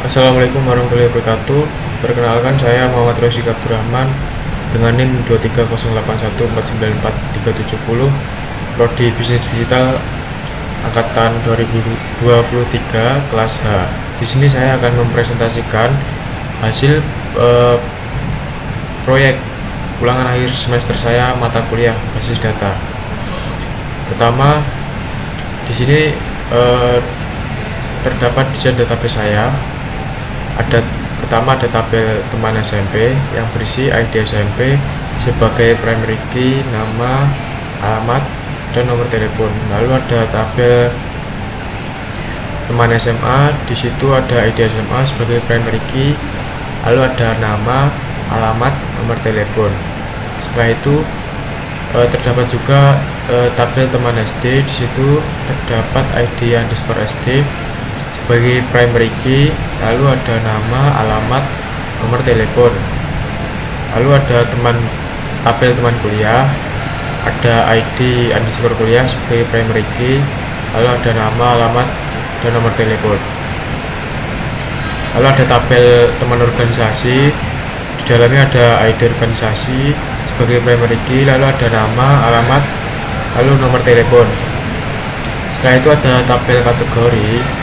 Assalamualaikum warahmatullahi wabarakatuh. Perkenalkan, saya Muhammad Rosyik Abdurrahman dengan NIM 23081494370, Prodi Bisnis Digital angkatan 2023 kelas H. Di sini saya akan mempresentasikan hasil proyek ulangan akhir semester saya mata kuliah basis data. Pertama, di sini terdapat desain database saya. Pertama ada tabel teman SMP yang berisi ID SMP sebagai primary key, nama, alamat, dan nomor telepon. Lalu ada tabel teman SMA, di situ ada ID SMA sebagai primary key, lalu ada nama, alamat, nomor telepon. Setelah itu terdapat juga tabel teman SD, di situ terdapat ID underscore SD sebagai primary key, lalu ada nama, alamat, nomor telepon. Lalu ada tabel teman kuliah, ada ID underscore kuliah sebagai primary key, lalu ada nama, alamat, dan nomor telepon. Lalu ada tabel teman organisasi, di dalamnya ada ID organisasi sebagai primary key, lalu ada nama, alamat, lalu nomor telepon. Setelah itu ada tabel kategori.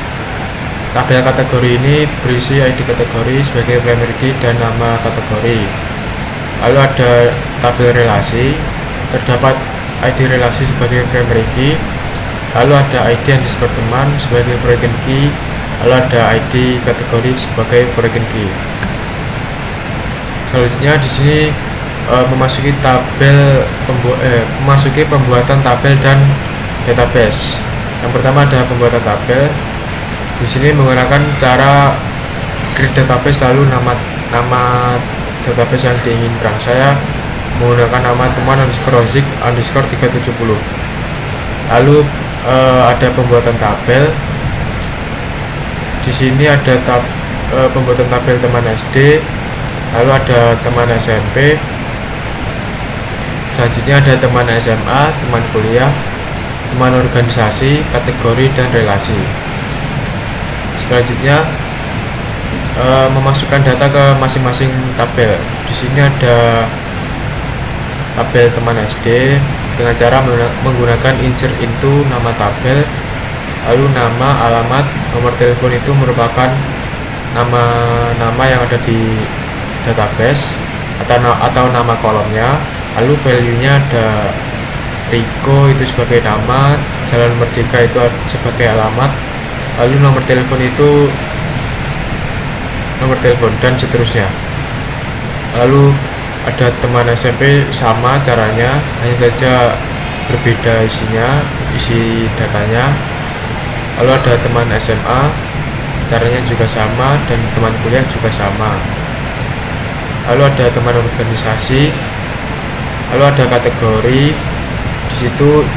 Tabel kategori ini berisi ID kategori sebagai primary key dan nama kategori. Lalu ada tabel relasi, terdapat ID relasi sebagai primary key, lalu ada ID underscore teman sebagai foreign key, lalu ada ID kategori sebagai foreign key. Selanjutnya di sini memasuki pembuatan tabel dan database. Yang pertama ada pembuatan tabel. Di sini menggunakan cara create database, lalu nama database yang diinginkan. Saya menggunakan nama teman _rozik _370. Lalu ada pembuatan tabel. Di sini ada pembuatan tabel teman SD, lalu ada teman SMP. Selanjutnya ada teman SMA, teman kuliah, teman organisasi, kategori, dan relasi. Selanjutnya memasukkan data ke masing-masing tabel. Di sini ada tabel teman SD dengan cara menggunakan insert into nama tabel, lalu nama, alamat, nomor telepon itu merupakan nama yang ada di database atau nama kolomnya. Lalu value-nya ada Riko itu sebagai nama, Jalan Merdeka itu sebagai alamat, lalu nomor telepon itu nomor telepon, dan seterusnya. Lalu ada teman SMP, sama caranya, hanya saja berbeda isi datanya. Lalu ada teman SMA, caranya juga sama, dan teman kuliah juga sama. Lalu ada teman organisasi, lalu ada kategori, di situ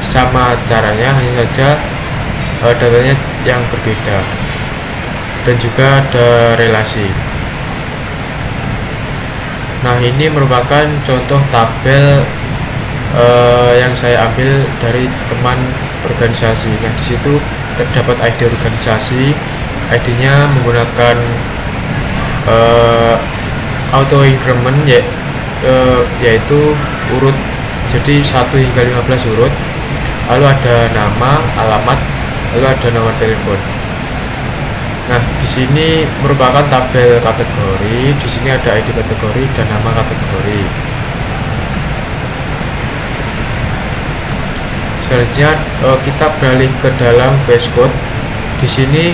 sama caranya, hanya saja datanya yang berbeda, dan juga ada relasi. Nah, ini merupakan contoh tabel yang saya ambil dari teman organisasi. Nah, di situ terdapat ID organisasi, ID-nya menggunakan auto increment yaitu urut, jadi 1 hingga 15 urut. Lalu ada nama, alamat, lalu ada nomor telepon. Nah, di sini merupakan tabel kategori. Di sini ada ID kategori dan nama kategori. Selanjutnya kita beralih ke dalam VS Code. Di sini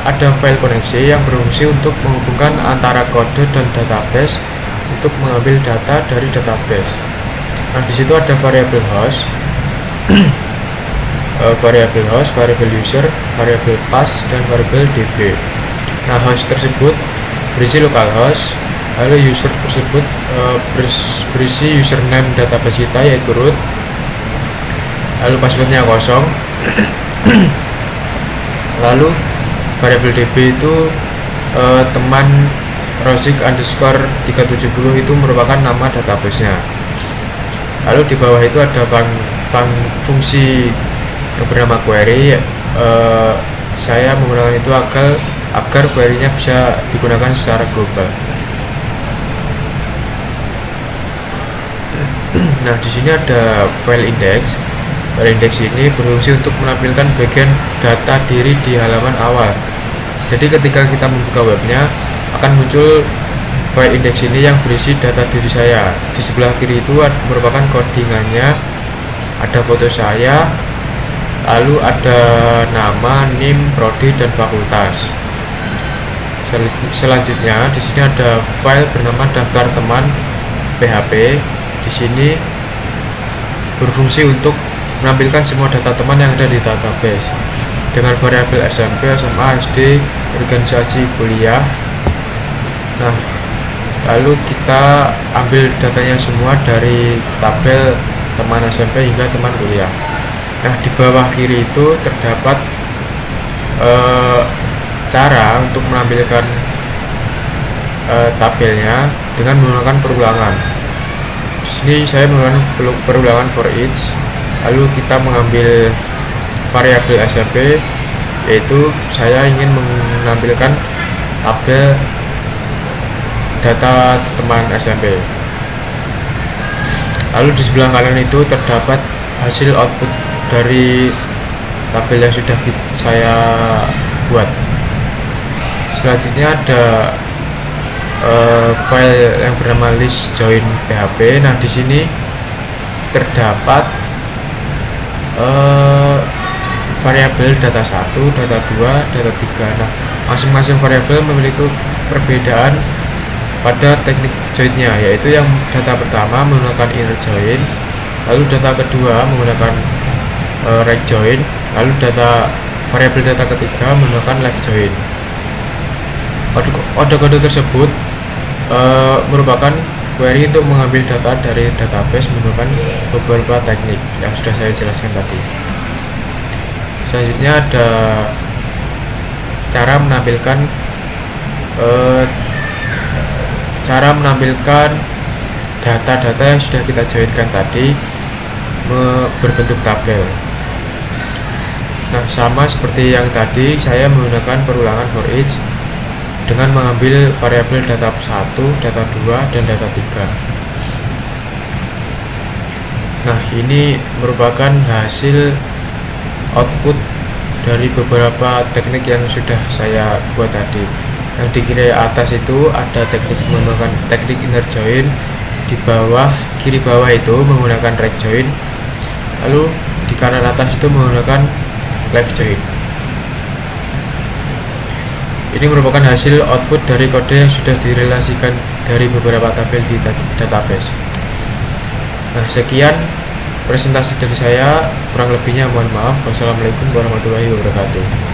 ada file koneksi yang berfungsi untuk menghubungkan antara kode dan database untuk mengambil data dari database. Nah, di situ ada variabel host, variabel user, variabel path, dan variabel db. Nah, host tersebut berisi localhost, lalu user tersebut berisi username database kita yaitu root, lalu passwordnya kosong. Lalu variabel db itu teman rozik underscore 370 itu merupakan nama database-nya. Lalu di bawah itu ada fungsi yang bernama query saya menggunakan itu agar query-nya bisa digunakan secara global. Nah, di sini ada file index. File index ini berfungsi untuk menampilkan bagian data diri di halaman awal. Jadi ketika kita membuka webnya, akan muncul file index ini yang berisi data diri saya. Di sebelah kiri itu merupakan codingannya, ada foto saya, lalu ada nama, NIM, prodi, dan fakultas. Selanjutnya di sini ada file bernama daftar teman PHP. Di sini berfungsi untuk menampilkan semua data teman yang ada di database dengan variabel SMP, SMA, SD, organisasi, kuliah. Nah, lalu kita ambil datanya semua dari tabel teman SMP hingga teman kuliah. Nah, di bawah kiri itu terdapat cara untuk menampilkan tabelnya dengan menggunakan perulangan. Di sini saya menggunakan perulangan for each. Lalu kita mengambil variabel SMP, yaitu saya ingin menampilkan tabel data teman SMP. Lalu di sebelah kanan itu terdapat hasil output dari tabel yang sudah saya buat. Selanjutnya ada file yang bernama list join PHP. Nah, di sini terdapat variabel data 1, data 2, data 3. Nah, masing-masing variabel memiliki perbedaan pada teknik joinnya, yaitu yang data pertama menggunakan inner join, lalu data kedua menggunakan right join, lalu variabel data ketiga menggunakan left join. Kode-kode tersebut merupakan query untuk mengambil data dari database menggunakan beberapa teknik yang sudah saya jelaskan tadi. Selanjutnya ada cara menampilkan data-data yang sudah kita joinkan tadi berbentuk tabel. Nah, sama seperti yang tadi, saya menggunakan perulangan for each dengan mengambil variabel data 1, data 2, dan data 3. Nah, ini merupakan hasil output dari beberapa teknik yang sudah saya buat tadi. Yang di kiri atas itu ada teknik menggunakan teknik inner join, di kiri bawah itu menggunakan right join, lalu di kanan atas itu menggunakan left join. Ini merupakan hasil output dari kode yang sudah direlasikan dari beberapa tabel di database. Nah, sekian presentasi dari saya, kurang lebihnya mohon maaf. Wassalamualaikum warahmatullahi wabarakatuh.